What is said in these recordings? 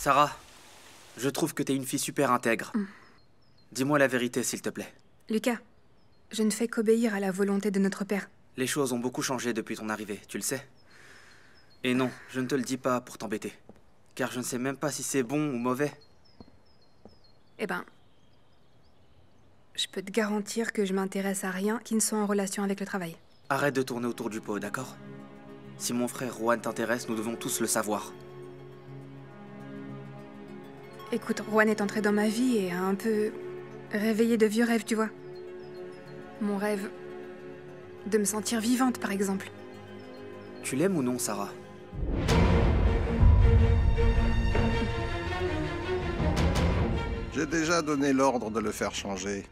Sarah, je trouve que t'es une fille super intègre. Dis-moi la vérité, s'il te plaît. Lucas, je ne fais qu'obéir à la volonté de notre père. Les choses ont beaucoup changé depuis ton arrivée, tu le sais. Et non, je ne te le dis pas pour t'embêter. Car je ne sais même pas si c'est bon ou mauvais. Eh ben, je peux te garantir que je m'intéresse à rien qui ne soit en relation avec le travail. Arrête de tourner autour du pot, d'accord? Si mon frère Juan t'intéresse, nous devons tous le savoir. Écoute, Juan est entré dans ma vie et a un peu réveillé de vieux rêves, tu vois. Mon rêve de me sentir vivante, par exemple. Tu l'aimes ou non, Sarah? J'ai déjà donné l'ordre de le faire changer.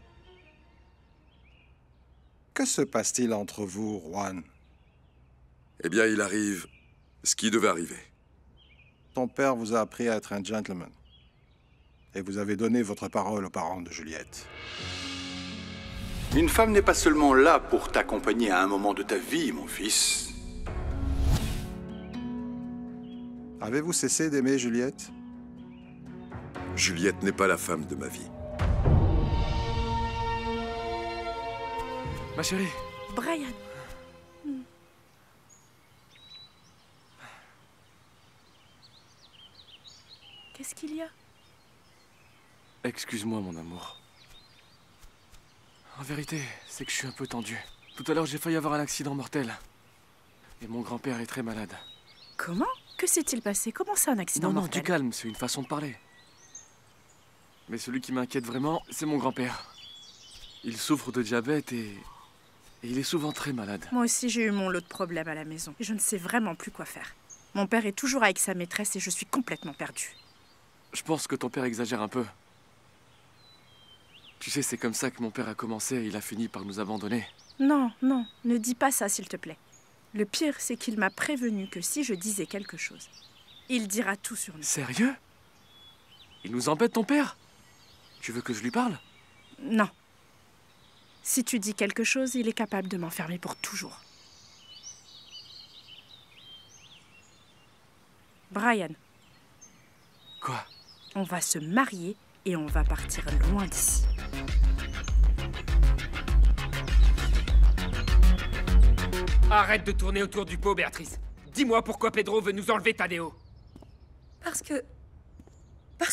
Que se passe-t-il entre vous, Juan? Eh bien, il arrive ce qui devait arriver. Ton père vous a appris à être un gentleman. Et vous avez donné votre parole aux parents de Juliette. Une femme n'est pas seulement là pour t'accompagner à un moment de ta vie, mon fils. Avez-vous cessé d'aimer Juliette? Juliette n'est pas la femme de ma vie. Ma chérie. Brian. Qu'est-ce qu'il y a? Excuse-moi, mon amour. En vérité, c'est que je suis un peu tendu. Tout à l'heure, j'ai failli avoir un accident mortel. Et mon grand-père est très malade. Comment? Que s'est-il passé? Comment ça, un accident Non, mortel? du calme, c'est une façon de parler. Mais celui qui m'inquiète vraiment, c'est mon grand-père. Il souffre de diabète et il est souvent très malade. Moi aussi, j'ai eu mon lot de problèmes à la maison. Et je ne sais vraiment plus quoi faire. Mon père est toujours avec sa maîtresse et je suis complètement perdue. Je pense que ton père exagère un peu. Tu sais, c'est comme ça que mon père a commencé et il a fini par nous abandonner. Non, non, ne dis pas ça, s'il te plaît. Le pire, c'est qu'il m'a prévenu que si je disais quelque chose, il dira tout sur nous. Sérieux? Il nous embête, ton père? Tu veux que je lui parle? Non. Si tu dis quelque chose, il est capable de m'enfermer pour toujours. Brian. Quoi? On va se marier et on va partir loin d'ici. Arrête de tourner autour du pot, Béatrice. Dis-moi pourquoi Pedro veut nous enlever Tadeo. Parce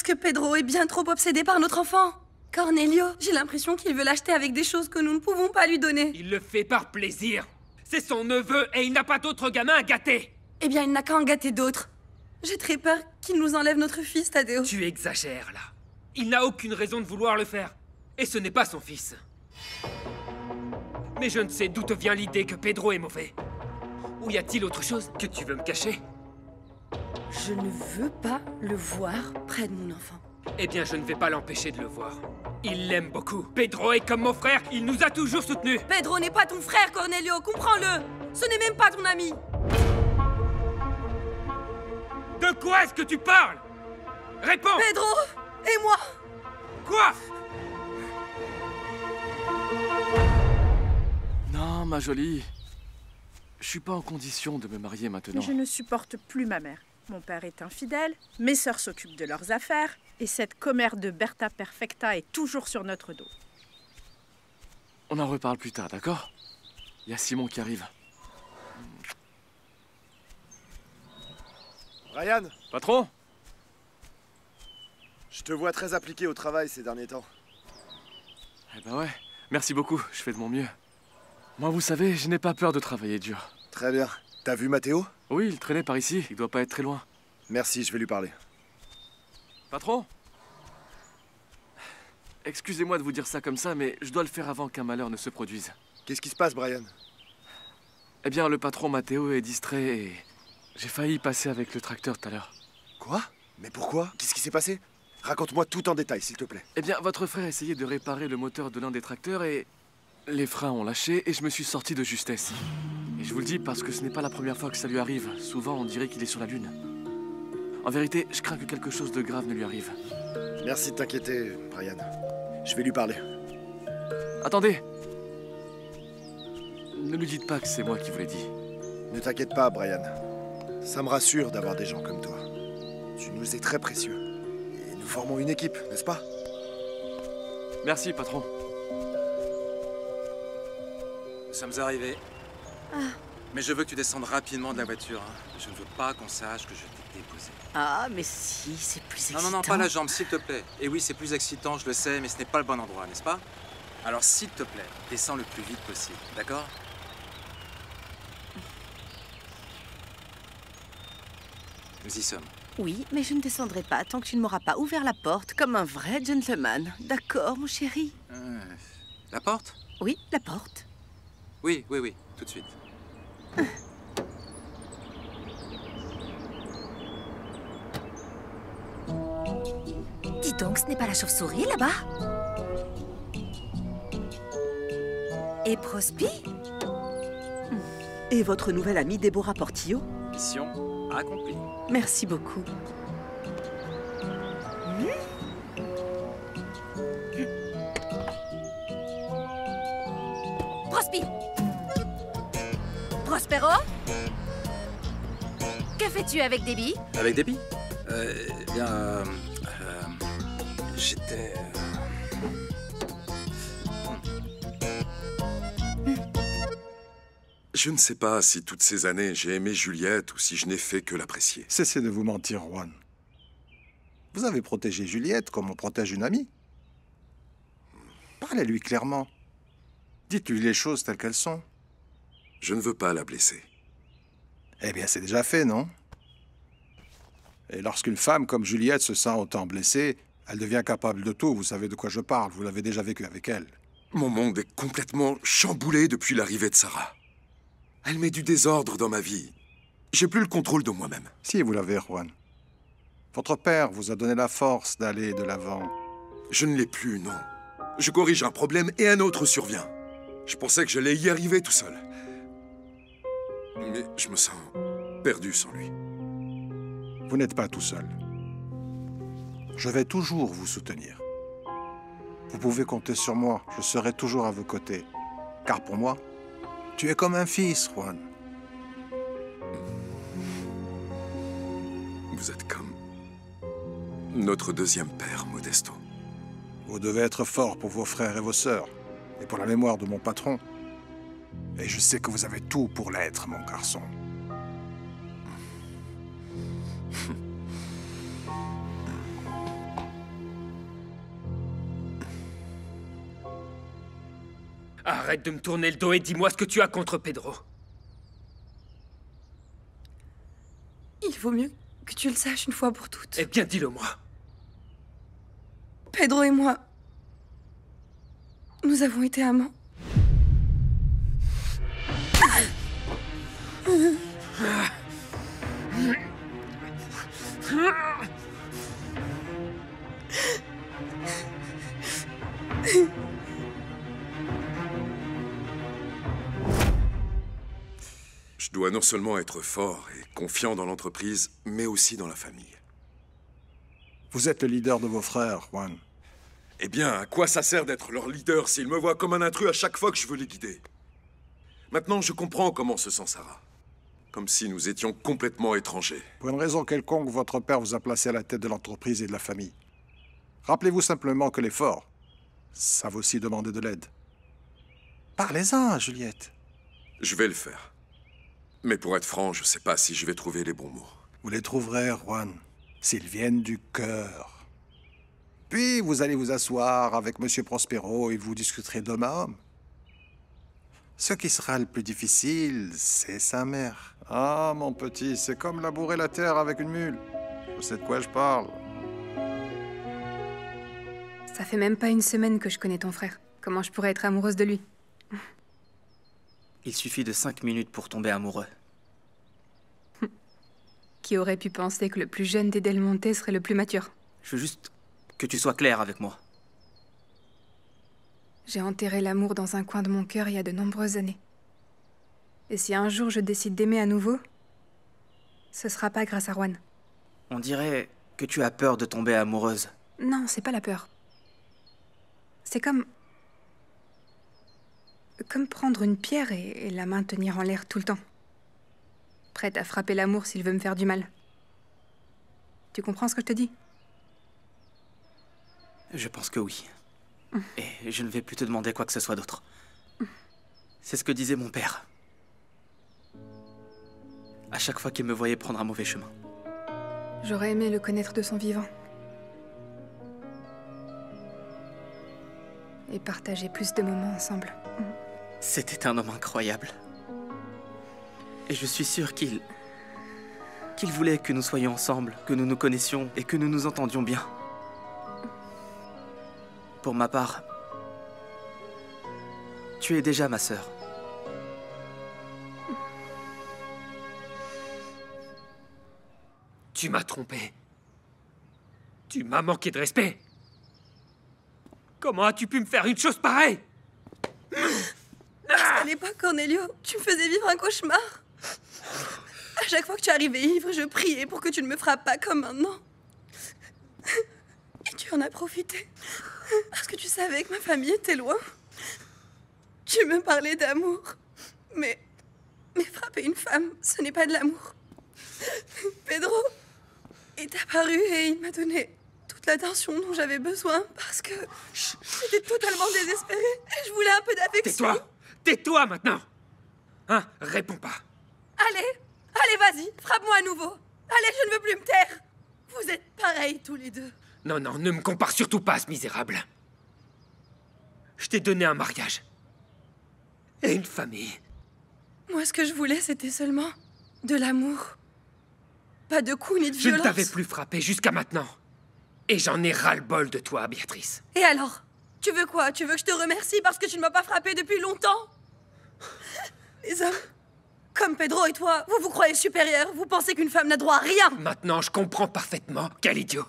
que Pedro est bien trop obsédé par notre enfant. Cornelio, j'ai l'impression qu'il veut l'acheter avec des choses que nous ne pouvons pas lui donner. Il le fait par plaisir. C'est son neveu et il n'a pas d'autre gamin à gâter. Eh bien, il n'a qu'à en gâter d'autres. J'ai très peur qu'il nous enlève notre fils, Tadeo. Tu exagères, là. Il n'a aucune raison de vouloir le faire. Et ce n'est pas son fils. Mais je ne sais d'où te vient l'idée que Pedro est mauvais. Ou y a-t-il autre chose que tu veux me cacher? Je ne veux pas le voir près de mon enfant. Eh bien, je ne vais pas l'empêcher de le voir. Il l'aime beaucoup. Pedro est comme mon frère, il nous a toujours soutenus. Pedro n'est pas ton frère, Cornelio, comprends-le. Ce n'est même pas ton ami. De quoi est-ce que tu parles? Réponds! Pedro et moi. Quoi? Non, ma jolie. Je suis pas en condition de me marier maintenant. Je ne supporte plus ma mère. Mon père est infidèle, mes sœurs s'occupent de leurs affaires, et cette commère de Berta Perfecta est toujours sur notre dos. On en reparle plus tard, d'accord? Il y a Simon qui arrive. Brian, Patron? je te vois très appliqué au travail ces derniers temps. Eh ben ouais, merci beaucoup, je fais de mon mieux. Moi, vous savez, je n'ai pas peur de travailler dur. Très bien. T'as vu Mathéo? Oui, il traînait par ici, il doit pas être très loin. Merci, je vais lui parler. Patron? Excusez-moi de vous dire ça comme ça, mais je dois le faire avant qu'un malheur ne se produise. Qu'est-ce qui se passe, Brian? Eh bien, le patron Mathéo est distrait et j'ai failli passer avec le tracteur tout à l'heure. Quoi? Mais pourquoi? Qu'est-ce qui s'est passé? Raconte-moi tout en détail, s'il te plaît. Eh bien, votre frère essayait de réparer le moteur de l'un des tracteurs et les freins ont lâché et je me suis sorti de justesse. Et je vous le dis parce que ce n'est pas la première fois que ça lui arrive. Souvent, on dirait qu'il est sur la lune. En vérité, je crains que quelque chose de grave ne lui arrive. Merci de t'inquiéter, Brian. Je vais lui parler. Attendez! Ne lui dites pas que c'est moi qui vous l'ai dit. Ne t'inquiète pas, Brian. Ça me rassure d'avoir des gens comme toi. Tu nous es très précieux. Nous formons une équipe, n'est-ce pas? Merci, patron. Nous sommes arrivés. Mais je veux que tu descendes rapidement de la voiture. Hein. Je ne veux pas qu'on sache que je t'ai déposé. Ah, mais si, c'est plus excitant. Non, pas la jambe, s'il te plaît. Et oui, c'est plus excitant, je le sais, mais ce n'est pas le bon endroit, n'est-ce pas? Alors, s'il te plaît, descends le plus vite possible, d'accord? Nous y sommes. Oui, mais je ne descendrai pas tant que tu ne m'auras pas ouvert la porte comme un vrai gentleman. D'accord, mon chéri? La porte? Oui, la porte. Oui, tout de suite. Dis donc, ce n'est pas la chauve-souris là-bas? Et Prospi? Et votre nouvelle amie Déborah Portillo? Mission accomplie. Merci beaucoup. Prospi! Prospero? Que fais-tu avec Debbie? Avec Debbie? J'étais... Je ne sais pas si toutes ces années j'ai aimé Juliette ou si je n'ai fait que l'apprécier. Cessez de vous mentir, Juan. Vous avez protégé Juliette comme on protège une amie. Parlez-lui clairement. Dites-lui les choses telles qu'elles sont. Je ne veux pas la blesser. Eh bien, c'est déjà fait, non? Et lorsqu'une femme comme Juliette se sent autant blessée, elle devient capable de tout. Vous savez de quoi je parle. Vous l'avez déjà vécu avec elle. Mon monde est complètement chamboulé depuis l'arrivée de Sarah. Elle met du désordre dans ma vie. J'ai plus le contrôle de moi-même. Si, vous l'avez, Juan. Votre père vous a donné la force d'aller de l'avant. Je ne l'ai plus, non. Je corrige un problème et un autre survient. Je pensais que j'allais y arriver tout seul. Mais je me sens perdu sans lui. Vous n'êtes pas tout seul. Je vais toujours vous soutenir. Vous pouvez compter sur moi. Je serai toujours à vos côtés. Car pour moi, tu es comme un fils, Juan. Vous êtes comme notre deuxième père, Modesto. Vous devez être fort pour vos frères et vos sœurs, et pour la mémoire de mon patron. Et je sais que vous avez tout pour l'être, mon garçon. Arrête de me tourner le dos et dis-moi ce que tu as contre Pedro. Il vaut mieux que tu le saches une fois pour toutes. Eh bien, dis-le-moi. Pedro et moi, nous avons été amants. Je dois non seulement être fort et confiant dans l'entreprise, mais aussi dans la famille. Vous êtes le leader de vos frères, Juan. Eh bien, à quoi ça sert d'être leur leader s'ils me voient comme un intrus à chaque fois que je veux les guider? Maintenant, je comprends comment se sent Sarah. Comme si nous étions complètement étrangers. Pour une raison quelconque, votre père vous a placé à la tête de l'entreprise et de la famille. Rappelez-vous simplement que l'effort, ça va aussi demander de l'aide. Parlez-en à Juliette. Je vais le faire. Mais pour être franc, je ne sais pas si je vais trouver les bons mots. Vous les trouverez, Juan, s'ils viennent du cœur. Puis, vous allez vous asseoir avec M. Prospero et vous discuterez d'homme à homme. Ce qui sera le plus difficile, c'est sa mère. Ah, mon petit, c'est comme labourer la terre avec une mule. Je sais de quoi je parle. Ça fait même pas une semaine que je connais ton frère. Comment je pourrais être amoureuse de lui? Il suffit de 5 minutes pour tomber amoureux. Qui aurait pu penser que le plus jeune des Del Monte serait le plus mature? Je veux juste que tu sois clair avec moi. J'ai enterré l'amour dans un coin de mon cœur il y a de nombreuses années. Et si un jour je décide d'aimer à nouveau, ce sera pas grâce à Juan. On dirait que tu as peur de tomber amoureuse. Non, c'est pas la peur. C'est comme prendre une pierre et la maintenir en l'air tout le temps. Prête à frapper l'amour s'il veut me faire du mal. Tu comprends ce que je te dis? Je pense que oui. Et je ne vais plus te demander quoi que ce soit d'autre. C'est ce que disait mon père. À chaque fois qu'il me voyait prendre un mauvais chemin. J'aurais aimé le connaître de son vivant. Et partager plus de moments ensemble. C'était un homme incroyable. Et je suis sûr qu'il voulait que nous soyons ensemble, que nous nous connaissions et que nous nous entendions bien. Pour ma part, tu es déjà ma sœur. Tu m'as trompé. Tu m'as manqué de respect. Comment as-tu pu me faire une chose pareille? À l'époque, Cornelio, tu me faisais vivre un cauchemar. À chaque fois que tu arrivais ivre, je priais pour que tu ne me frappes pas comme maintenant. Et tu en as profité. Parce que tu savais que ma famille était loin. Tu me parlais d'amour. Mais frapper une femme, ce n'est pas de l'amour. Pedro est apparu et il m'a donné toute l'attention dont j'avais besoin parce que j'étais totalement désespérée et je voulais un peu d'affection. Tais-toi! Tais-toi maintenant! Hein? Réponds pas. Allez, vas-y, frappe-moi à nouveau. Allez, je ne veux plus me taire. Vous êtes pareils tous les deux. Non, ne me compare surtout pas à ce misérable. Je t'ai donné un mariage. Et une famille. Moi, ce que je voulais, c'était seulement de l'amour. Pas de coups ni de violence. Je ne t'avais plus frappé jusqu'à maintenant. Et j'en ai ras-le-bol de toi, Béatrice. Et alors? Tu veux quoi? Tu veux que je te remercie parce que tu ne m'as pas frappé depuis longtemps? Les hommes, comme Pedro et toi, vous vous croyez supérieurs. Vous pensez qu'une femme n'a droit à rien. Maintenant, je comprends parfaitement. Quel idiot.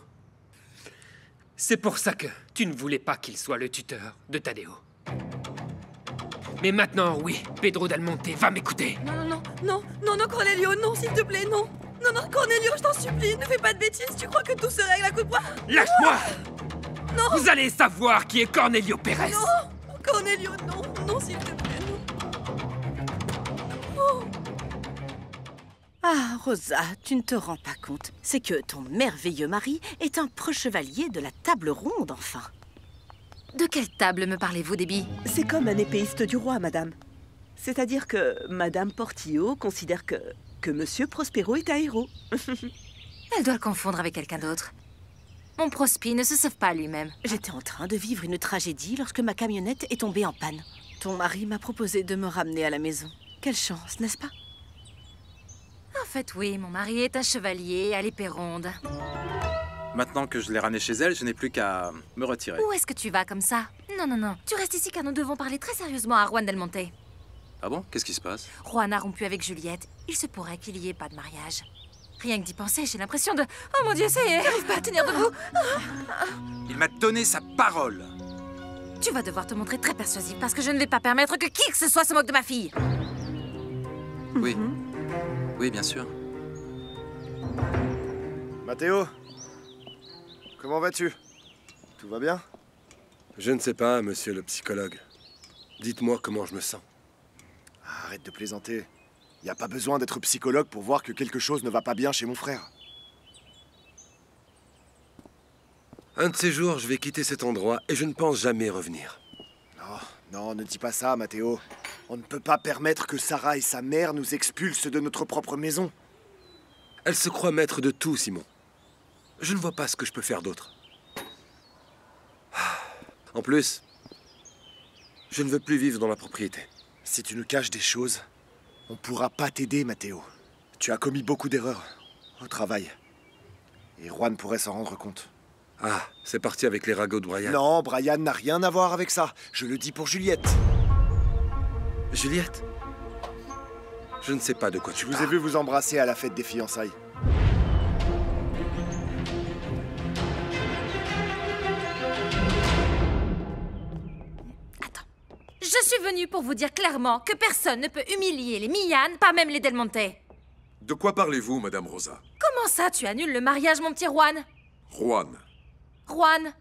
C'est pour ça que tu ne voulais pas qu'il soit le tuteur de Tadeo. Mais maintenant, oui, Pedro Del Monte va m'écouter. Non, Cornelio, non, s'il te plaît, non. Non, Cornelio, je t'en supplie, ne fais pas de bêtises. Tu crois que tout se règle à coup de poing? Lâche-moi! Non! Vous allez savoir qui est Cornelio Pérez. Non, Cornelio, non, s'il te plaît, non. Oh. Ah, Rosa, tu ne te rends pas compte. C'est que ton merveilleux mari est un pro-chevalier de la table ronde, enfin. De quelle table me parlez-vous, Debbie? C'est comme un épéiste du roi, madame. C'est-à-dire que Madame Portillo considère que Monsieur Prospero est un héros. Elle doit le confondre avec quelqu'un d'autre. Mon Prospi ne se sauve pas lui-même. J'étais en train de vivre une tragédie lorsque ma camionnette est tombée en panne. Ton mari m'a proposé de me ramener à la maison. Quelle chance, n'est-ce pas? En fait, oui, mon mari est un chevalier à l'épée ronde. Maintenant que je l'ai ramené chez elle, je n'ai plus qu'à me retirer. Où est-ce que tu vas comme ça? Non. Tu restes ici car nous devons parler très sérieusement à Juan Del Monte. Ah bon? Qu'est-ce qui se passe? Juan a rompu avec Juliette. Il se pourrait qu'il n'y ait pas de mariage. Rien que d'y penser, j'ai l'impression de... Oh mon Dieu, ça y est, j'arrive pas à tenir debout. Il m'a donné sa parole. Tu vas devoir te montrer très persuasif parce que je ne vais pas permettre que qui que ce soit se moque de ma fille. Oui. Oui, bien sûr. Matteo, comment vas-tu? Tout va bien? Je ne sais pas, monsieur le psychologue. Dites-moi comment je me sens. Arrête de plaisanter. Il n'y a pas besoin d'être psychologue pour voir que quelque chose ne va pas bien chez mon frère. Un de ces jours, je vais quitter cet endroit et je ne pense jamais revenir. Non, ne dis pas ça, Matteo. On ne peut pas permettre que Sarah et sa mère nous expulsent de notre propre maison. Elle se croit maître de tout, Simon. Je ne vois pas ce que je peux faire d'autre. En plus, je ne veux plus vivre dans la propriété. Si tu nous caches des choses, on ne pourra pas t'aider, Matteo. Tu as commis beaucoup d'erreurs au travail. Et Juan pourrait s'en rendre compte. Ah, c'est parti avec les ragots de Brian. Non, Brian n'a rien à voir avec ça. Je le dis pour Juliette. Juliette? Je ne sais pas de quoi tu parles. Je vous ai vu vous embrasser à la fête des fiançailles. Je suis venue pour vous dire clairement que personne ne peut humilier les Millanes, pas même les Del Monte. De quoi parlez-vous, Madame Rosa? Comment ça, tu annules le mariage, mon petit Juan? Juan. Juan,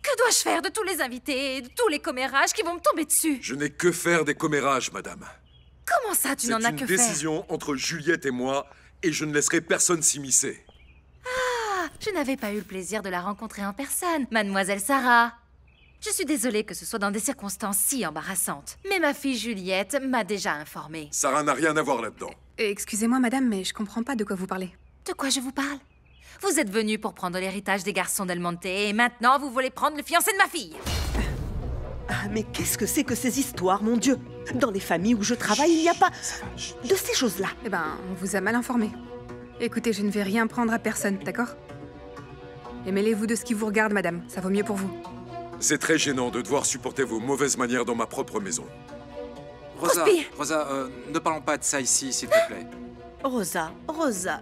que dois-je faire de tous les invités et de tous les commérages qui vont me tomber dessus? Je n'ai que faire des commérages, madame. Comment ça, tu n'en as que faire? C'est une décision entre Juliette et moi, et je ne laisserai personne s'immiscer. Ah, Je n'avais pas eu le plaisir de la rencontrer en personne, mademoiselle Sarah. Je suis désolée que ce soit dans des circonstances si embarrassantes. Mais ma fille Juliette m'a déjà informée. Sarah n'a rien à voir là-dedans. Excusez-moi, madame, mais je comprends pas de quoi vous parlez. De quoi je vous parle? Vous êtes venue pour prendre l'héritage des garçons Del Monte et maintenant vous voulez prendre le fiancé de ma fille. Ah, mais qu'est-ce que c'est que ces histoires, mon Dieu? Dans les familles où je travaille, il n'y a pas de ces choses-là. Eh ben, on vous a mal informé. Écoutez, je ne vais rien prendre à personne, d'accord? Et mêlez-vous de ce qui vous regarde, madame. Ça vaut mieux pour vous. C'est très gênant de devoir supporter vos mauvaises manières dans ma propre maison. Rosa, ne parlons pas de ça ici, s'il te plaît. Rosa,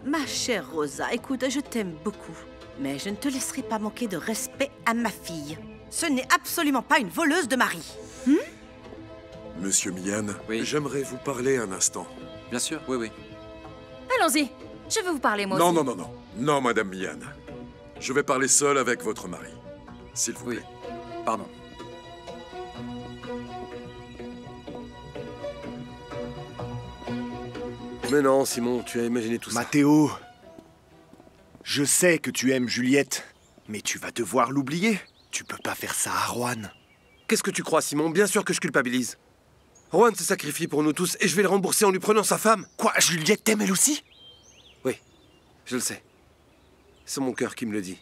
ma chère Rosa, écoute, je t'aime beaucoup. Mais je ne te laisserai pas manquer de respect à ma fille. Ce n'est absolument pas une voleuse de mari. Monsieur Mian, j'aimerais vous parler un instant. Bien sûr, oui. Allons-y, je veux vous parler moi Non, aussi. non, Madame Mian. Je vais parler seul avec votre mari. S'il vous plaît. Pardon. Mais non, Simon, tu as imaginé tout ça. Mathéo, je sais que tu aimes Juliette, mais tu vas devoir l'oublier. Tu peux pas faire ça à Juan. Qu'est-ce que tu crois, Simon? Bien sûr que je culpabilise. Juan se sacrifie pour nous tous et je vais le rembourser en lui prenant sa femme. Quoi, Juliette t'aime elle aussi? Oui, je le sais. C'est mon cœur qui me le dit.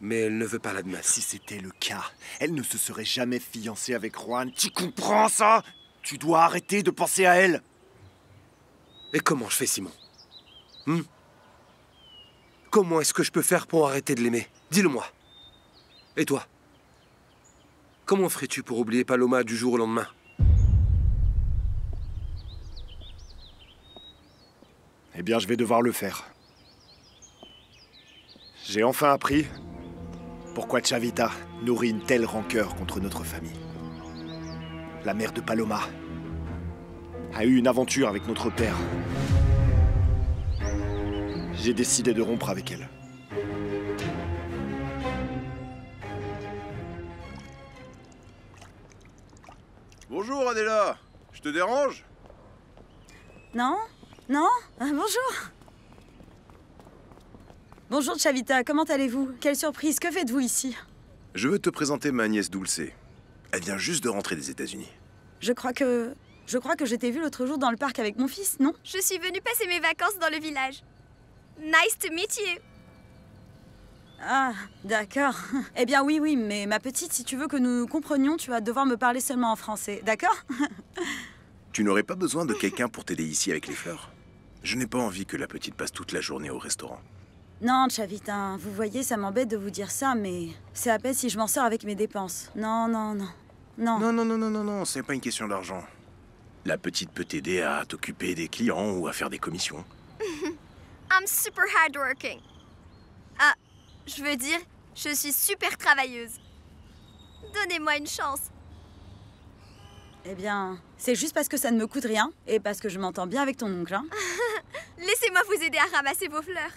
Mais elle ne veut pas l'admettre. Si c'était le cas, elle ne se serait jamais fiancée avec Juan. Tu comprends ça? Tu dois arrêter de penser à elle. Et comment je fais, Simon? Comment est-ce que je peux faire pour arrêter de l'aimer? Dis-le-moi. Et toi? Comment ferais-tu pour oublier Paloma du jour au lendemain? Eh bien, je vais devoir le faire. J'ai enfin appris pourquoi Chavita nourrit une telle rancœur contre notre famille. La mère de Paloma a eu une aventure avec notre père. J'ai décidé de rompre avec elle. Bonjour Adela, je te dérange? Non? Bonjour. Bonjour Chavita, comment allez-vous? Quelle surprise, que faites-vous ici? Je veux te présenter ma nièce Dulce. Elle vient juste de rentrer des États-Unis. Je crois que je t'ai vu l'autre jour dans le parc avec mon fils, non? Je suis venue passer mes vacances dans le village. Nice to meet you. Ah, d'accord. Eh bien oui, mais ma petite, si tu veux que nous nous comprenions, tu vas devoir me parler seulement en français, d'accord? Tu n'aurais pas besoin de quelqu'un pour t'aider ici avec les fleurs? Je n'ai pas envie que la petite passe toute la journée au restaurant. Non, Chavita, vous voyez, ça m'embête de vous dire ça, mais c'est à peine si je m'en sors avec mes dépenses. Non. Non, c'est pas une question d'argent. La petite peut t'aider à t'occuper des clients ou à faire des commissions. I'm super hardworking. Ah, je veux dire, je suis super travailleuse. Donnez-moi une chance. Eh bien, c'est juste parce que ça ne me coûte rien et parce que je m'entends bien avec ton oncle, hein. Laissez-moi vous aider à ramasser vos fleurs.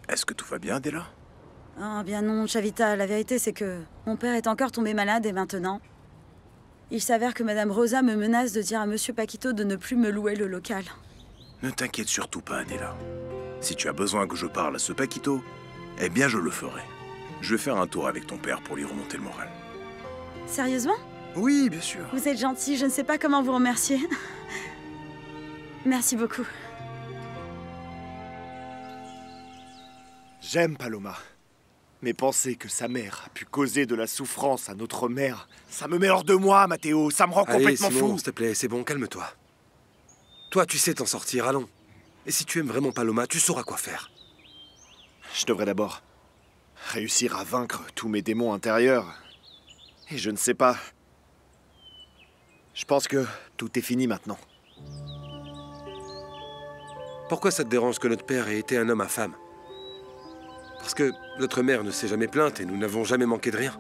Est-ce que tout va bien, Adela? Ah, bien non, Chavita, la vérité c'est que mon père est encore tombé malade et maintenant... Il s'avère que Madame Rosa me menace de dire à Monsieur Paquito de ne plus me louer le local. Ne t'inquiète surtout pas, Adela. Si tu as besoin que je parle à ce Paquito, eh bien je le ferai. Je vais faire un tour avec ton père pour lui remonter le moral. Sérieusement? Oui, bien sûr. Vous êtes gentil, je ne sais pas comment vous remercier. Merci beaucoup. J'aime Paloma. Mais penser que sa mère a pu causer de la souffrance à notre mère, ça me met hors de moi, Mathéo. Ça me rend complètement Simon, fou. s'il te plaît, c'est bon, calme-toi. Toi, tu sais t'en sortir, allons. Et si tu aimes vraiment Paloma, tu sauras quoi faire. Je devrais d'abord réussir à vaincre tous mes démons intérieurs. Et je ne sais pas. Je pense que tout est fini maintenant. Pourquoi ça te dérange que notre père ait été un homme à femme? Parce que notre mère ne s'est jamais plainte et nous n'avons jamais manqué de rien.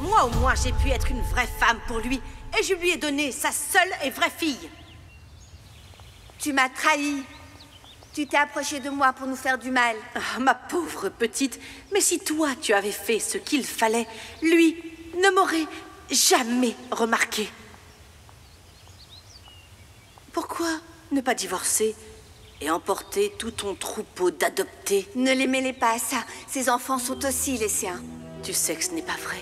Moi, au moins, j'ai pu être une vraie femme pour lui. Et je lui ai donné sa seule et vraie fille. Tu m'as trahi. Tu t'es approché de moi pour nous faire du mal. Ah, ma pauvre petite. Mais si toi, tu avais fait ce qu'il fallait, lui ne m'aurait jamais remarqué. Pourquoi ne pas divorcer et emporter tout ton troupeau d'adoptés? Ne les mêlez pas à ça. Ces enfants sont aussi les siens. Tu sais que ce n'est pas vrai.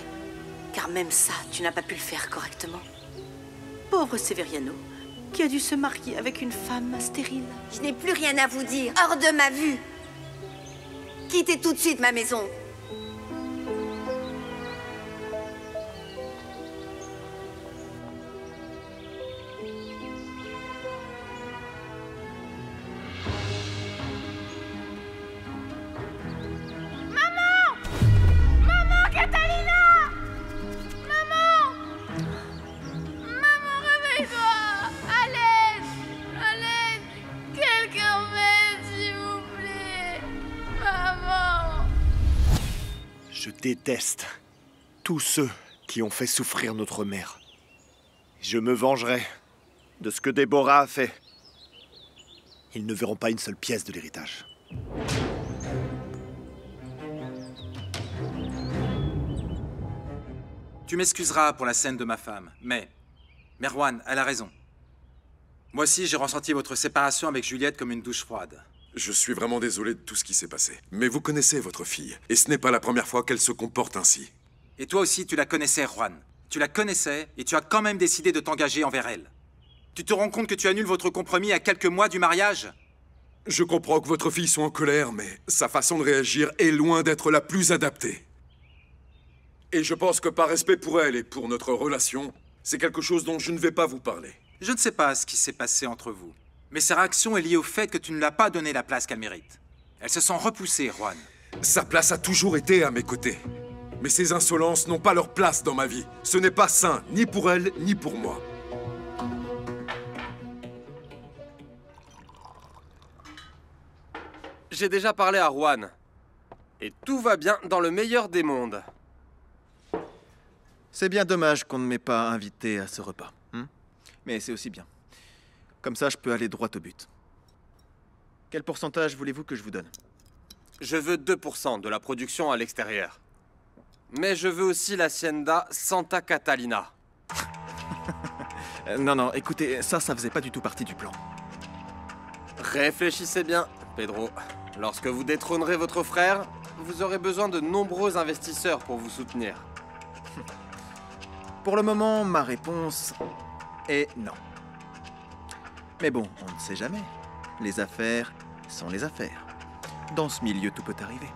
Car même ça, tu n'as pas pu le faire correctement. Pauvre Severiano, qui a dû se marier avec une femme stérile. Je n'ai plus rien à vous dire. Hors de ma vue. Quittez tout de suite ma maison. Je déteste tous ceux qui ont fait souffrir notre mère. Je me vengerai de ce que Déborah a fait. Ils ne verront pas une seule pièce de l'héritage. Tu m'excuseras pour la scène de ma femme, mais Juan, elle a raison. Moi aussi, j'ai ressenti votre séparation avec Juliette comme une douche froide. Je suis vraiment désolé de tout ce qui s'est passé. Mais vous connaissez votre fille, et ce n'est pas la première fois qu'elle se comporte ainsi. Et toi aussi, tu la connaissais, Juan. Tu la connaissais, et tu as quand même décidé de t'engager envers elle. Tu te rends compte que tu annules votre compromis à quelques mois du mariage? Je comprends que votre fille soit en colère, mais sa façon de réagir est loin d'être la plus adaptée. Et je pense que par respect pour elle et pour notre relation, c'est quelque chose dont je ne vais pas vous parler. Je ne sais pas ce qui s'est passé entre vous, mais sa réaction est liée au fait que tu ne l'as pas donné la place qu'elle mérite. Elle se sent repoussée, Juan. Sa place a toujours été à mes côtés. Mais ces insolences n'ont pas leur place dans ma vie. Ce n'est pas sain, ni pour elle, ni pour moi. J'ai déjà parlé à Juan. Et tout va bien dans le meilleur des mondes. C'est bien dommage qu'on ne m'ait pas invité à ce repas. Mais c'est aussi bien. Comme ça, je peux aller droit au but. Quel pourcentage voulez-vous que je vous donne? Je veux 2% de la production à l'extérieur. Mais je veux aussi l'hacienda Santa Catalina. Non, écoutez, ça faisait pas du tout partie du plan. Réfléchissez bien, Pedro. Lorsque vous détrônerez votre frère, vous aurez besoin de nombreux investisseurs pour vous soutenir. Pour le moment, ma réponse est non. Mais bon, on ne sait jamais. Les affaires sont les affaires. Dans ce milieu, tout peut arriver.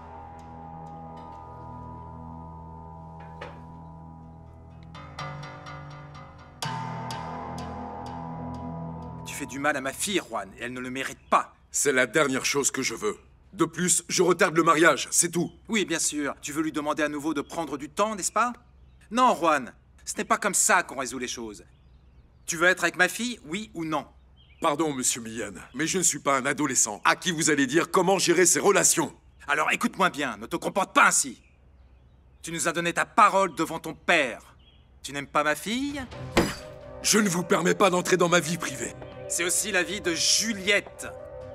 Tu fais du mal à ma fille, Juan, et elle ne le mérite pas. C'est la dernière chose que je veux. De plus, je retarde le mariage, c'est tout. Oui, bien sûr. Tu veux lui demander à nouveau de prendre du temps, n'est-ce pas? Non, Juan. Ce n'est pas comme ça qu'on résout les choses. Tu veux être avec ma fille, oui ou non? Pardon, monsieur Millan, mais je ne suis pas un adolescent à qui vous allez dire comment gérer ses relations. Alors écoute-moi bien, ne te comporte pas ainsi. Tu nous as donné ta parole devant ton père. Tu n'aimes pas ma fille? Je ne vous permets pas d'entrer dans ma vie privée. C'est aussi la vie de Juliette,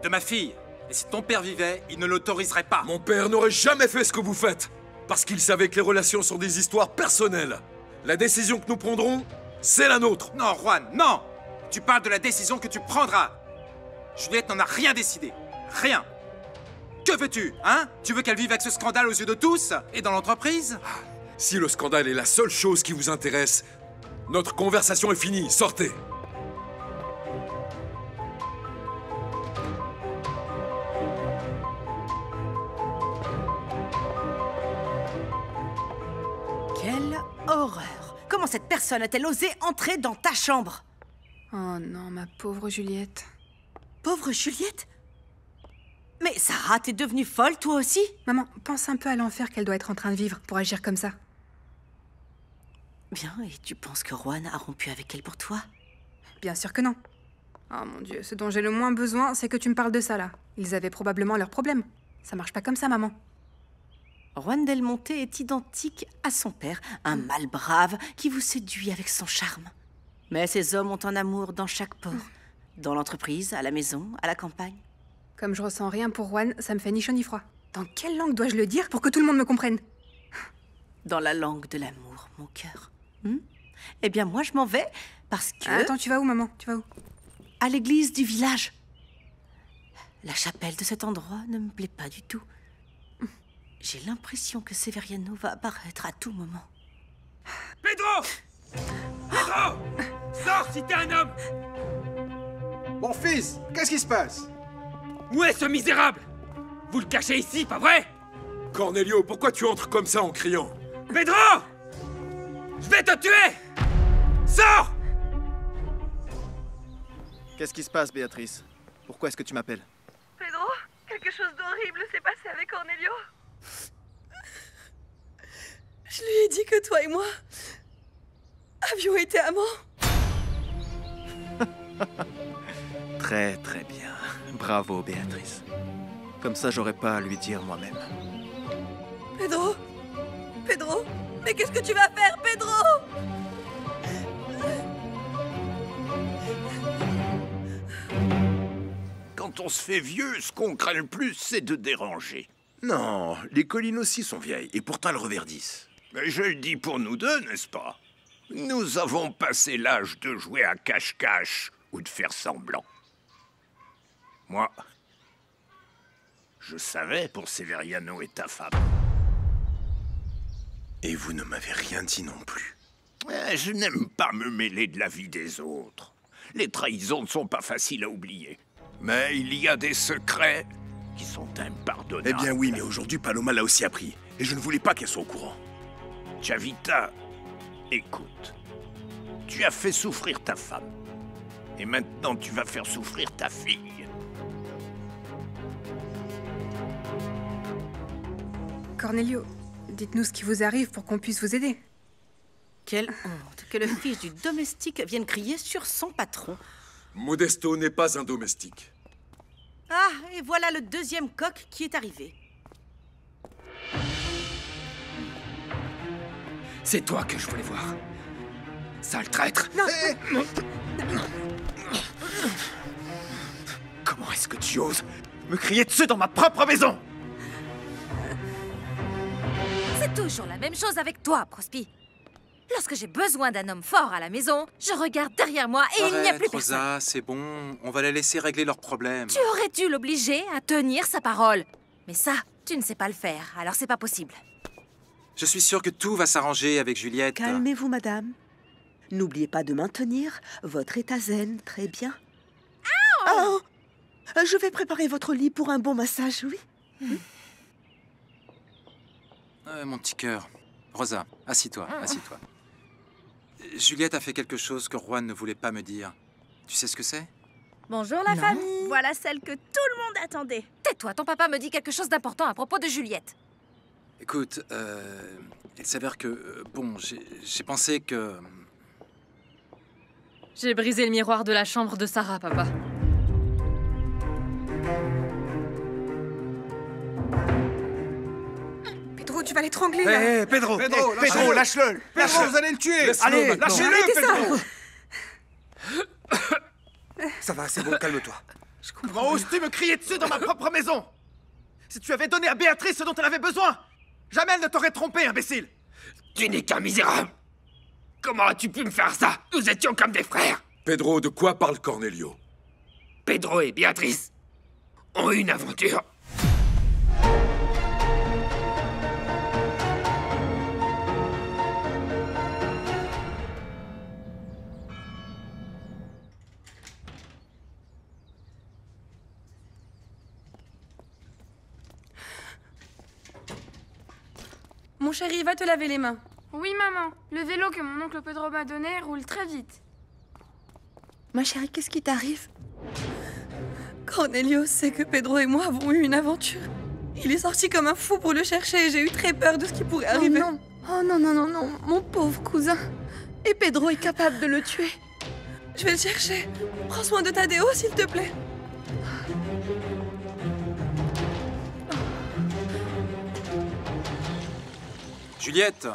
de ma fille. Et si ton père vivait, il ne l'autoriserait pas. Mon père n'aurait jamais fait ce que vous faites, parce qu'il savait que les relations sont des histoires personnelles. La décision que nous prendrons, c'est la nôtre. Non, Juan, non! Tu parles de la décision que tu prendras. Juliette n'en a rien décidé. Rien. Que veux-tu, hein? Tu veux qu'elle vive avec ce scandale aux yeux de tous? Et dans l'entreprise? Si le scandale est la seule chose qui vous intéresse, notre conversation est finie. Sortez. Quelle horreur! Comment cette personne a-t-elle osé entrer dans ta chambre? Oh non, ma pauvre Juliette. Pauvre Juliette? Mais Sarah, t'es devenue folle, toi aussi? Maman, pense un peu à l'enfer qu'elle doit être en train de vivre pour agir comme ça. Bien, et tu penses que Juan a rompu avec elle pour toi? Bien sûr que non. Oh mon Dieu, ce dont j'ai le moins besoin, c'est que tu me parles de ça, là. Ils avaient probablement leurs problèmes. Ça marche pas comme ça, maman. Juan Del Monte est identique à son père, un mâle brave qui vous séduit avec son charme. Mais ces hommes ont un amour dans chaque pore. Dans l'entreprise, à la maison, à la campagne. Comme je ressens rien pour Juan, ça me fait ni chaud ni froid. Dans quelle langue dois-je le dire pour que tout le monde me comprenne? Dans la langue de l'amour, mon cœur. Eh bien, moi, je m'en vais parce que... Attends, tu vas où, maman? Tu vas où? à l'église du village. La chapelle de cet endroit ne me plaît pas du tout. J'ai l'impression que Severiano va apparaître à tout moment. Pedro! Pedro! Sors si t'es un homme! Mon fils, qu'est-ce qui se passe? Où est ce misérable? Vous le cachez ici, pas vrai? Cornelio, pourquoi tu entres comme ça en criant? Pedro! Je vais te tuer! Sors! Qu'est-ce qui se passe, Béatrice? Pourquoi est-ce que tu m'appelles? Pedro, quelque chose d'horrible s'est passé avec Cornelio. Je lui ai dit que toi et moi avions été amants. Très très bien. Bravo, Béatrice. Comme ça, j'aurais pas à lui dire moi-même. Pedro, Pedro, mais qu'est-ce que tu vas faire, Pedro? Quand on se fait vieux, ce qu'on craint le plus, c'est de déranger. Non, les collines aussi sont vieilles, et pourtant elles reverdissent. Mais je le dis pour nous deux, n'est-ce pas? Nous avons passé l'âge de jouer à cache-cache ou de faire semblant. Moi, je savais pour Severiano et ta femme. Et vous ne m'avez rien dit non plus. Je n'aime pas me mêler de la vie des autres. Les trahisons ne sont pas faciles à oublier. Mais il y a des secrets qui sont impardonnables. Eh bien oui, mais aujourd'hui, Paloma l'a aussi appris. Et je ne voulais pas qu'elle soit au courant. Chavita, écoute. Tu as fait souffrir ta femme. Et maintenant, tu vas faire souffrir ta fille. Cornelio, dites-nous ce qui vous arrive pour qu'on puisse vous aider. Quelle honte que le fils du domestique vienne crier sur son patron. Modesto n'est pas un domestique. Ah, et voilà le deuxième coq qui est arrivé. C'est toi que je voulais voir. Sale traître. Non. Comment est-ce que tu oses me crier dessus dans ma propre maison? C'est toujours la même chose avec toi, Prospi. Lorsque j'ai besoin d'un homme fort à la maison, je regarde derrière moi et il n'y a plus personne. Rosa, c'est bon. On va la laisser régler leurs problèmes. Tu aurais dû l'obliger à tenir sa parole. Mais ça, tu ne sais pas le faire, alors c'est pas possible. Je suis sûr que tout va s'arranger avec Juliette. Calmez-vous, madame. N'oubliez pas de maintenir votre état zen, très bien. Oh, je vais préparer votre lit pour un bon massage, oui. Mon petit cœur. Rosa, assis-toi, assis-toi. Juliette a fait quelque chose que Juan ne voulait pas me dire. Tu sais ce que c'est? Bonjour la famille. Voilà celle que tout le monde attendait. Tais-toi, ton papa me dit quelque chose d'important à propos de Juliette. Écoute, il s'avère que... bon, j'ai pensé que... J'ai brisé le miroir de la chambre de Sarah, papa. Pedro, tu vas l'étrangler, Hé, là. hé, Pedro, Pedro, Pedro, lâche-le. Pedro, Vous allez le tuer. Laisse-le Allez, maintenant. lâchez-le, Arrêtez Pedro. Ça va, c'est bon, calme-toi. Comment oses-tu me crier dessus dans ma propre maison? Si tu avais donné à Béatrice ce dont elle avait besoin, jamais elle ne t'aurait trompé, imbécile. Tu n'es qu'un misérable. Comment as-tu pu me faire ça? Nous étions comme des frères. Pedro, de quoi parle Cornelio? Pedro et Béatrice ont eu une aventure. Mon chéri, va te laver les mains. Oui, maman. Le vélo que mon oncle Pedro m'a donné roule très vite. Ma chérie, qu'est-ce qui t'arrive? Cornelio sait que Pedro et moi avons eu une aventure. Il est sorti comme un fou pour le chercher et j'ai eu très peur de ce qui pourrait arriver. non. Oh non, non, non, non, mon pauvre cousin. Et Pedro est capable de le tuer. Je vais le chercher. Prends soin de Tadeo, s'il te plaît. Juliette,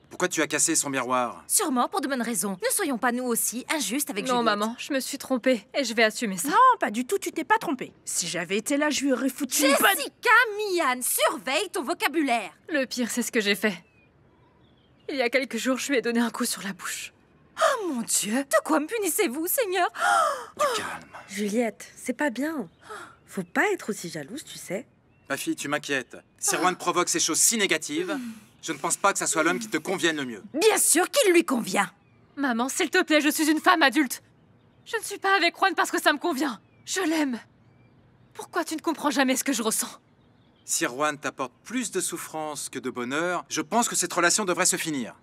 pourquoi tu as cassé son miroir? Sûrement pour de bonnes raisons. Ne soyons pas nous aussi injustes avec Juliette. Non, maman, je me suis trompée et je vais assumer ça. Non, pas du tout, tu t'es pas trompée. Si j'avais été là, je lui aurais foutu une bonne... Jessica Mian, surveille ton vocabulaire. Le pire, c'est ce que j'ai fait. Il y a quelques jours, je lui ai donné un coup sur la bouche. Oh mon Dieu, de quoi me punissez-vous, Seigneur? Juliette, c'est pas bien. Faut pas être aussi jalouse, tu sais. Ma fille, tu m'inquiètes. Si Rouen provoque ces choses si négatives, je ne pense pas que ça soit l'homme qui te convienne le mieux. Bien sûr qu'il lui convient. Maman, s'il te plaît, je suis une femme adulte. Je ne suis pas avec Juan parce que ça me convient. Je l'aime. Pourquoi tu ne comprends jamais ce que je ressens? Si Rouen t'apporte plus de souffrance que de bonheur, je pense que cette relation devrait se finir.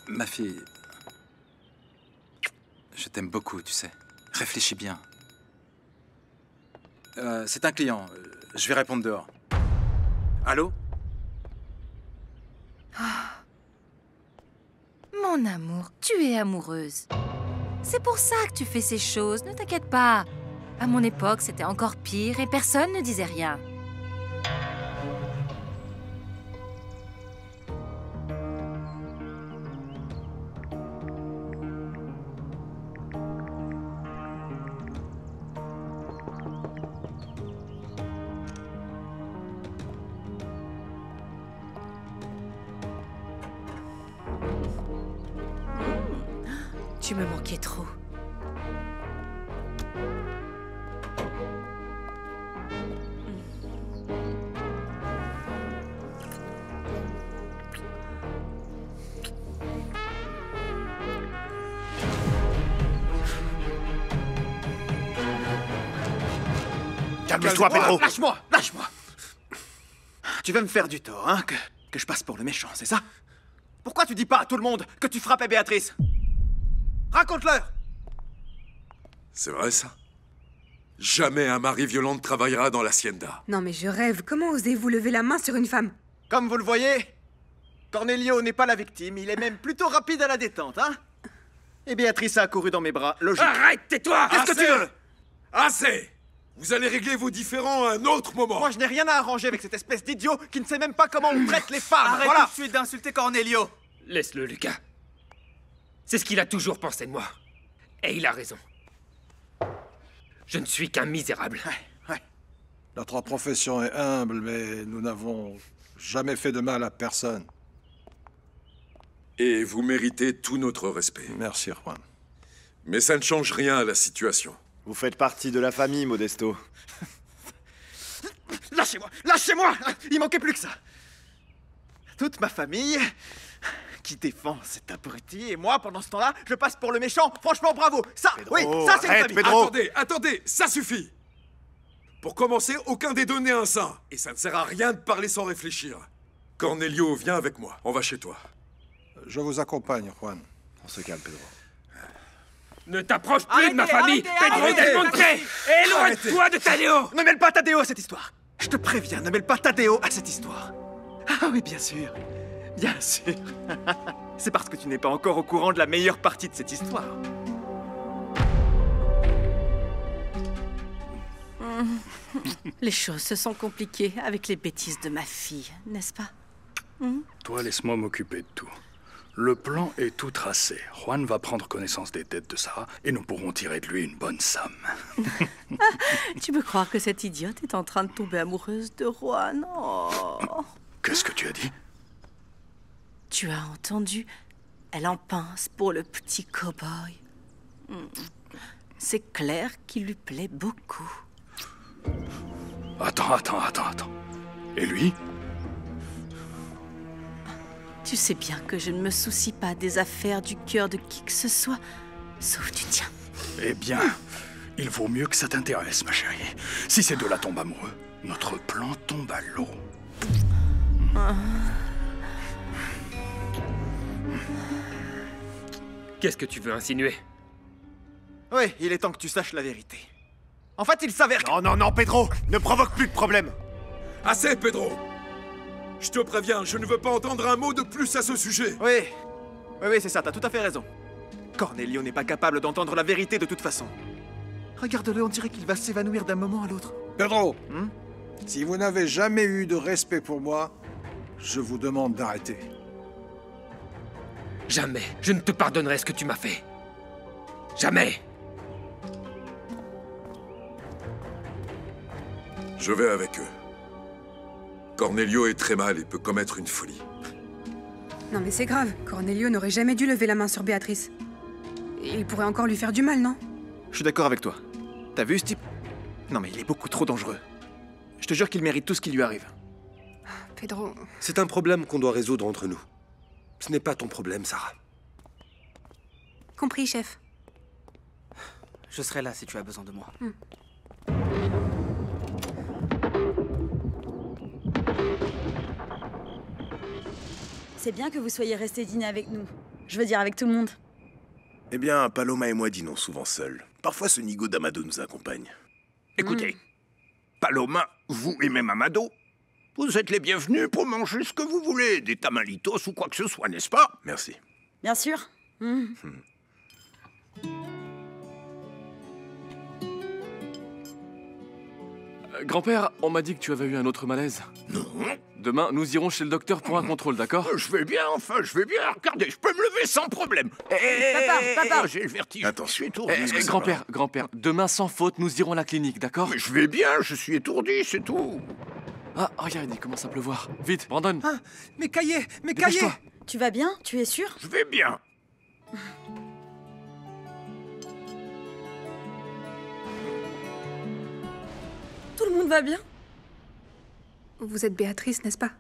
Ma fille, je t'aime beaucoup, tu sais. Réfléchis bien. C'est un client. Je vais répondre dehors. Allô? Mon amour, tu es amoureuse. C'est pour ça que tu fais ces choses, ne t'inquiète pas. À mon époque, c'était encore pire et personne ne disait rien. Tu me manquais trop. Calme-toi, Pedro. Lâche-moi, lâche-moi. Tu veux me faire du tort, hein, que je passe pour le méchant, c'est ça? Pourquoi tu dis pas à tout le monde que tu frappais Béatrice? Raconte-leur! C'est vrai, ça? Jamais un mari violent ne travaillera dans l'hacienda. Non mais je rêve, comment osez-vous lever la main sur une femme? Comme vous le voyez, Cornelio n'est pas la victime, il est même plutôt rapide à la détente, hein? Et Béatrice a accouru dans mes bras, logique. Arrête, tais-toi! Qu'est-ce que tu veux? Assez! Vous allez régler vos différends à un autre moment. Moi, je n'ai rien à arranger avec cette espèce d'idiot qui ne sait même pas comment on traite les femmes. Arrête voilà. tout de suite d'insulter Cornelio. Laisse-le, Lucas. C'est ce qu'il a toujours pensé de moi. Et il a raison. Je ne suis qu'un misérable. Notre profession est humble, mais nous n'avons jamais fait de mal à personne. Et vous méritez tout notre respect. Merci, Juan. Mais ça ne change rien à la situation. Vous faites partie de la famille, Modesto. Lâchez-moi! Lâchez-moi! Il manquait plus que ça. Toute ma famille qui défend cet abruti, et moi, pendant ce temps-là, je passe pour le méchant. Franchement, bravo! Ça, Pedro, oui, ça c'est une famille. Pedro. Attendez, ça suffit! Pour commencer, aucun des deux n'est un saint. Et ça ne sert à rien de parler sans réfléchir. Cornelio, viens avec moi. On va chez toi. Je vous accompagne, Juan. On se calme, Pedro. Ne t'approche plus de ma famille, Pedro del Monte! Éloigne-toi de Tadeo! Ne mêle pas Tadeo à cette histoire. Je te préviens, ne mêle pas Tadeo à cette histoire. Ah oui, bien sûr. Bien sûr. C'est parce que tu n'es pas encore au courant de la meilleure partie de cette histoire. Les choses se sont compliquées avec les bêtises de ma fille, n'est-ce pas? Toi, laisse-moi m'occuper de tout. Le plan est tout tracé. Juan va prendre connaissance des dettes de Sarah et nous pourrons tirer de lui une bonne somme. Tu peux croire que cette idiote est en train de tomber amoureuse de Juan? Oh. Qu'est-ce que tu as dit? Tu as entendu? Elle en pince pour le petit cow-boy. C'est clair qu'il lui plaît beaucoup. Attends. Et lui? Tu sais bien que je ne me soucie pas des affaires du cœur de qui que ce soit, sauf du tien. Eh bien, il vaut mieux que ça t'intéresse, ma chérie. Si ces deux-là tombent amoureux, notre plan tombe à l'eau. Qu'est-ce que tu veux insinuer? Oui, il est temps que tu saches la vérité. En fait, il s'avère que... Non, Pedro! Ne provoque plus de problème! Assez, Pedro! Je te préviens, je ne veux pas entendre un mot de plus à ce sujet. Oui, c'est ça, t'as tout à fait raison. Cornelio n'est pas capable d'entendre la vérité de toute façon. Regarde-le, on dirait qu'il va s'évanouir d'un moment à l'autre. Pedro, si vous n'avez jamais eu de respect pour moi, je vous demande d'arrêter. Jamais je ne te pardonnerai ce que tu m'as fait. Jamais. Je vais avec eux. Cornelio est très mal et peut commettre une folie. Non mais c'est grave, Cornelio n'aurait jamais dû lever la main sur Béatrice. Et il pourrait encore lui faire du mal, non? Je suis d'accord avec toi. T'as vu ce type? Non mais il est beaucoup trop dangereux. Je te jure qu'il mérite tout ce qui lui arrive. Pedro... C'est un problème qu'on doit résoudre entre nous. Ce n'est pas ton problème, Sarah. Compris, chef. Je serai là si tu as besoin de moi. C'est bien que vous soyez restés dîner avec nous. Je veux dire, avec tout le monde. Eh bien, Paloma et moi dînons souvent seuls. Parfois, ce nigo d'Amado nous accompagne. Écoutez, Paloma, vous et même Amado, vous êtes les bienvenus pour manger ce que vous voulez, des tamalitos ou quoi que ce soit, n'est-ce pas? Merci. Bien sûr. Grand-père, on m'a dit que tu avais eu un autre malaise. Non. Demain, nous irons chez le docteur pour un contrôle, d'accord? Je vais bien, enfin, je vais bien. Regardez, je peux me lever sans problème. Papa. J'ai le vertige. Attention. Grand-père, demain sans faute, nous irons à la clinique, d'accord? Mais je vais bien, je suis étourdi, c'est tout. Ah, regarde, il commence à pleuvoir. Vite, Brandon. Ah, mes cahiers. Tu vas bien? Tu es sûr? Je vais bien. Tout le monde va bien? Vous êtes Béatrice, n'est-ce pas?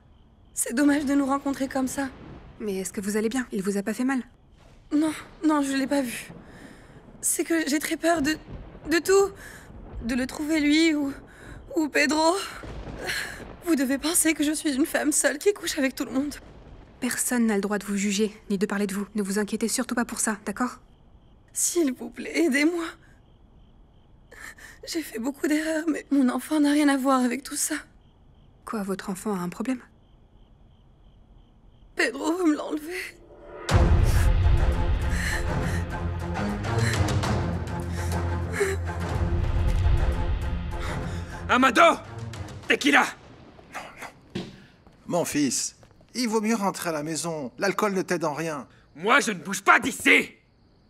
C'est dommage de nous rencontrer comme ça. Mais est-ce que vous allez bien? Il vous a pas fait mal? Non, je l'ai pas vu. C'est que j'ai très peur de tout. De le trouver lui ou Pedro. Vous devez penser que je suis une femme seule qui couche avec tout le monde. Personne n'a le droit de vous juger, ni de parler de vous. Ne vous inquiétez surtout pas pour ça, d'accord? S'il vous plaît, aidez-moi. J'ai fait beaucoup d'erreurs, mais mon enfant n'a rien à voir avec tout ça. Quoi, votre enfant a un problème? Pedro veut me l'enlever. Amado! Tequila! Mon fils, il vaut mieux rentrer à la maison. L'alcool ne t'aide en rien. Moi, je ne bouge pas d'ici!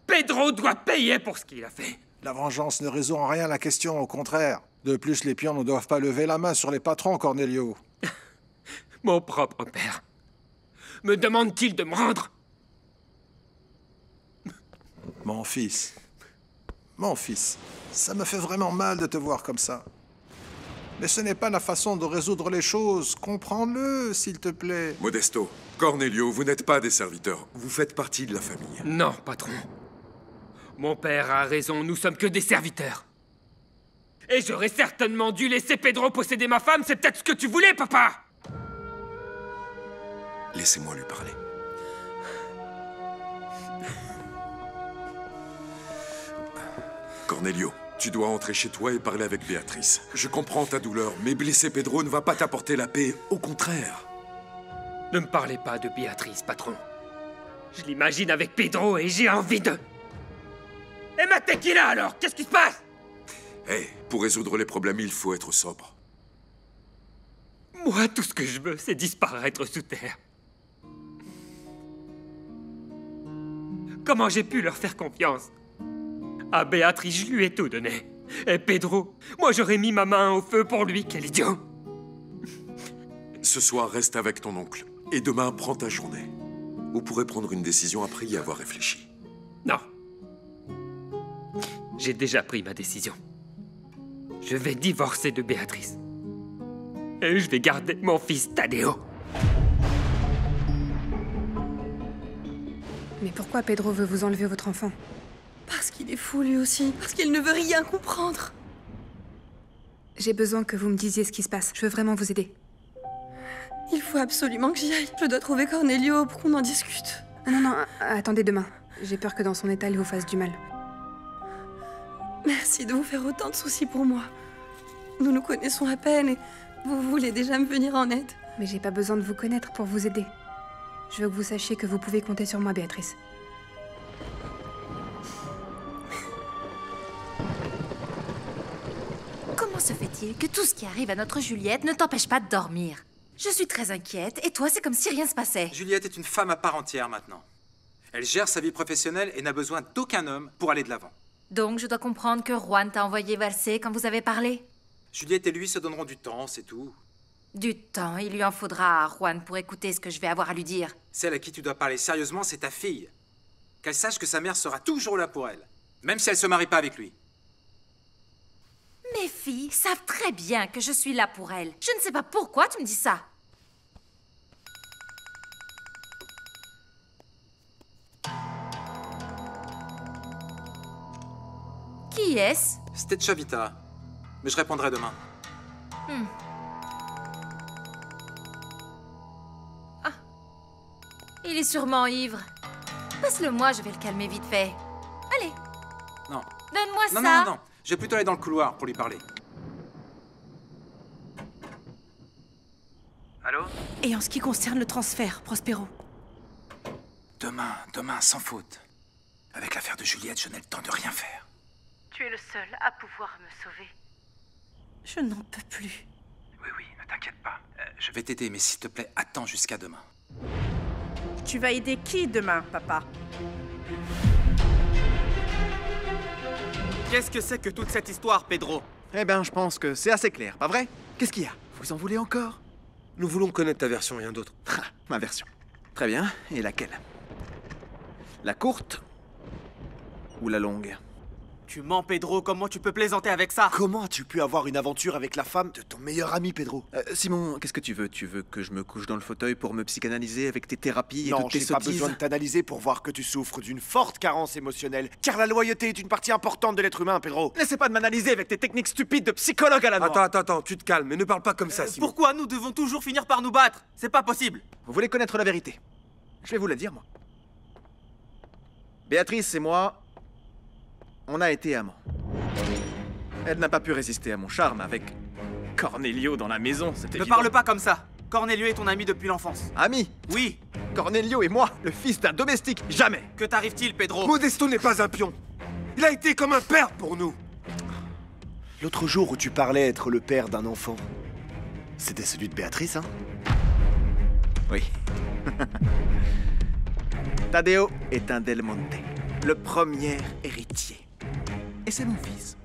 Pedro doit payer pour ce qu'il a fait. La vengeance ne résout en rien la question, au contraire. De plus, les pions ne doivent pas lever la main sur les patrons, Cornelio. Mon propre père me demande-t-il de me rendre? Mon fils, ça me fait vraiment mal de te voir comme ça. Mais ce n'est pas la façon de résoudre les choses. Comprends-le, s'il te plaît. Modesto, Cornelio, vous n'êtes pas des serviteurs. Vous faites partie de la famille. Non, patron. Mon père a raison, nous sommes que des serviteurs. Et j'aurais certainement dû laisser Pedro posséder ma femme, c'est peut-être ce que tu voulais, papa! Laissez-moi lui parler. Cornelio, tu dois entrer chez toi et parler avec Béatrice. Je comprends ta douleur, mais blesser Pedro ne va pas t'apporter la paix, au contraire. Ne me parlez pas de Béatrice, patron. Je l'imagine avec Pedro et j'ai envie de... Et ma tequila alors? Qu'est-ce qui se passe? Pour résoudre les problèmes, il faut être sobre. Moi, tout ce que je veux, c'est disparaître sous terre. Comment j'ai pu leur faire confiance? À Béatrice, je lui ai tout donné. Et Pedro, moi j'aurais mis ma main au feu pour lui, quel idiot! Ce soir, reste avec ton oncle. Et demain, prends ta journée. Vous pourrez prendre une décision après y avoir réfléchi. Non. J'ai déjà pris ma décision. Je vais divorcer de Béatrice. Et je vais garder mon fils Tadeo. Mais pourquoi Pedro veut vous enlever votre enfant? Parce qu'il est fou lui aussi. Parce qu'il ne veut rien comprendre. J'ai besoin que vous me disiez ce qui se passe. Je veux vraiment vous aider. Il faut absolument que j'y aille. Je dois trouver Cornelio pour qu'on en discute. Non, attendez demain. J'ai peur que dans son état, il vous fasse du mal. Merci de vous faire autant de soucis pour moi. Nous nous connaissons à peine et vous voulez déjà me venir en aide. Mais j'ai pas besoin de vous connaître pour vous aider. Je veux que vous sachiez que vous pouvez compter sur moi, Béatrice. Comment se fait-il que tout ce qui arrive à notre Juliette ne t'empêche pas de dormir? Je suis très inquiète, et toi, c'est comme si rien se passait. Juliette est une femme à part entière maintenant. Elle gère sa vie professionnelle et n'a besoin d'aucun homme pour aller de l'avant. Donc, je dois comprendre que Juan t'a envoyé valser quand vous avez parlé? Juliette et lui se donneront du temps, c'est tout. Du temps, il lui en faudra à Juan pour écouter ce que je vais avoir à lui dire. Celle à qui tu dois parler sérieusement, c'est ta fille. Qu'elle sache que sa mère sera toujours là pour elle, même si elle se marie pas avec lui. Mes filles savent très bien que je suis là pour elles. Je ne sais pas pourquoi tu me dis ça. Qui est-ce? C'était Chavita, mais je répondrai demain. Ah. Il est sûrement ivre. Passe-le-moi, je vais le calmer vite fait. Allez. Non. Donne-moi ça. Non. Je vais plutôt aller dans le couloir pour lui parler. Allô? Et en ce qui concerne le transfert, Prospero? Demain, sans faute. Avec l'affaire de Juliette, je n'ai le temps de rien faire. Tu es le seul à pouvoir me sauver. Je n'en peux plus. Oui, ne t'inquiète pas. Je vais t'aider, mais s'il te plaît, attends jusqu'à demain. Tu vas aider qui demain, papa? Qu'est-ce que c'est que toute cette histoire, Pedro? Eh ben, je pense que c'est assez clair, pas vrai? Qu'est-ce qu'il y a? Vous en voulez encore? Nous voulons connaître ta version, rien d'autre. Ma version. Très bien. Et laquelle? La courte ou la longue? Tu mens, Pedro. Comment tu peux plaisanter avec ça? Comment as-tu pu avoir une aventure avec la femme de ton meilleur ami, Pedro? Simon, qu'est-ce que tu veux? Tu veux que je me couche dans le fauteuil pour me psychanalyser avec tes thérapies et non, toutes tes j'ai pas sottises? besoin de t'analyser pour voir que tu souffres d'une forte carence émotionnelle. Car la loyauté est une partie importante de l'être humain, Pedro. N'essaie pas de m'analyser avec tes techniques stupides de psychologue à la noix. Attends, tu te calmes et ne parle pas comme ça, Simon. Pourquoi nous devons toujours finir par nous battre? C'est pas possible. Vous voulez connaître la vérité? Je vais vous la dire, moi. Béatrice et moi, on a été amants. Elle n'a pas pu résister à mon charme avec Cornelio dans la maison, c'était évident. Ne parle pas comme ça. Cornelio est ton ami depuis l'enfance. Ami? Oui. Cornelio et moi, le fils d'un domestique, jamais. Que t'arrive-t-il, Pedro? Modesto n'est pas un pion. Il a été comme un père pour nous. L'autre jour où tu parlais être le père d'un enfant, c'était celui de Béatrice, hein? Oui. Tadeo est un Del Monte, le premier héritier. Et c'est mon fils.